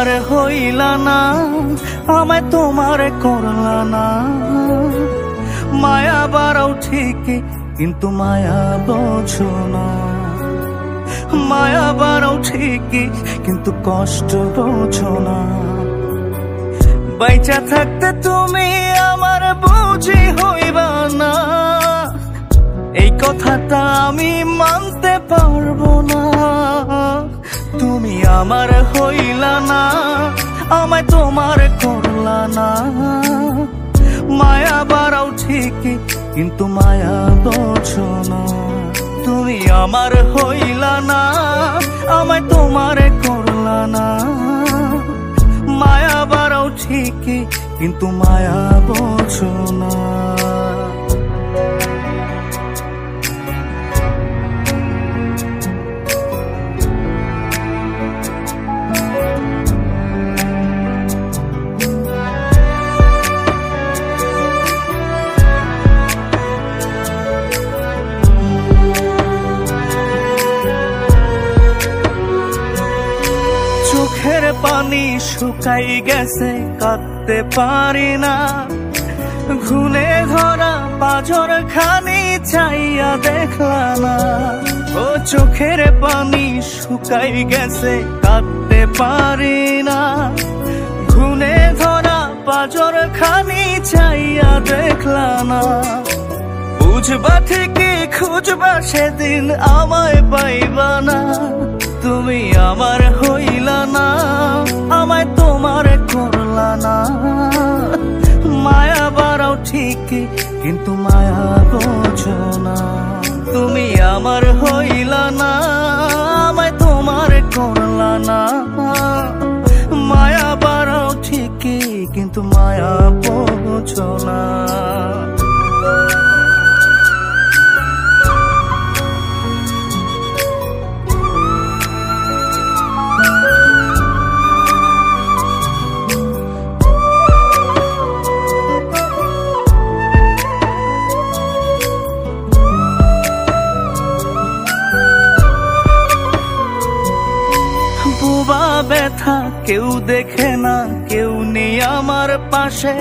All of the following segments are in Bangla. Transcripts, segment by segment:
আমার হইলা না, আমায় তোমার করলা না। মায়া বাড়াও ঠিকই কিন্তু মায়া বোঝো না। মায়া বাড়াও ঠিকই কিন্তু কষ্ট বোঝো না। বাইচা থাকতে তুমি আমার বুঝি হইবা না, এই কথাটা আমি মানতে পারবো না। তুমি আমার হইলা না, আমায় তোমার করলা না। মায়া বাড়াও ঠিকই কিন্তু মায়া বোঝো না। তুমি আমার হইলা না, আমায় তোমার করলা না। মায়া বাড়াও ঠিকই কিন্তু মায়া বোঝো না। চোখের পানি শুকাই গেছে, কাঁদতে পারি না। ঘুনে ধরা পাঁজর খানি চাইয়া দেখলা না। ও চোখের পানি শুকাই গেছে, কাঁদতে পারি না। ঘুনে ধরা পাঁজর খানি চাইয়া দেখলা না। বুঝবা ঠিকই খুঁজবা সেদিন আমায় পাইবা না। তুমি আমার হইলা না, আমায় তোমার করলা না। মায়া বাড়াও ঠিকই কিন্তু মায়া বোঝো না। তুমি আমার হইলা না, আমায় তোমার করলা না। মায়া বাড়াও ঠিকই কিন্তু মায়া বোঝো না। বুবা ব্যথা কেউ দেখে না, কেউ নেই আমার পাশে।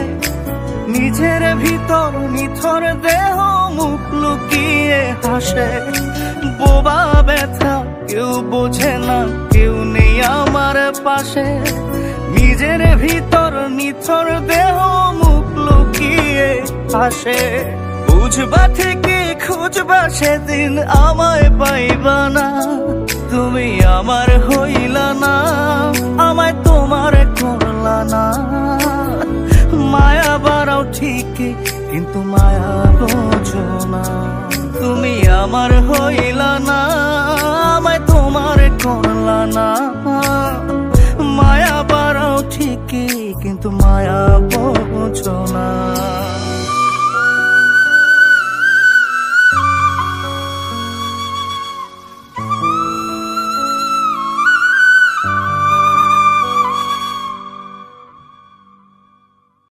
নিজের ভিতর নিথর দেহ মুখ লুকিয়ে হাসে। বোবা ব্যথা কেউ বোঝে না, কেউ নেই আমার পাশে। নিজের ভিতর নিথর দেহ মুখ লুকিয়ে হাসে। বুঝবা ঠিকই খুঁজবা সেদিন আমায় পাইবা না। তুমি আমার হইলা না, আমায় তোমার করলা না। মায়া বাড়াও ঠিকই কিন্তু মায়া বোঝো না। তুমি আমার হইলা না, আমায় তোমার করলা না। মায়া বাড়াও ঠিকই কিন্তু মায়া বোঝো না।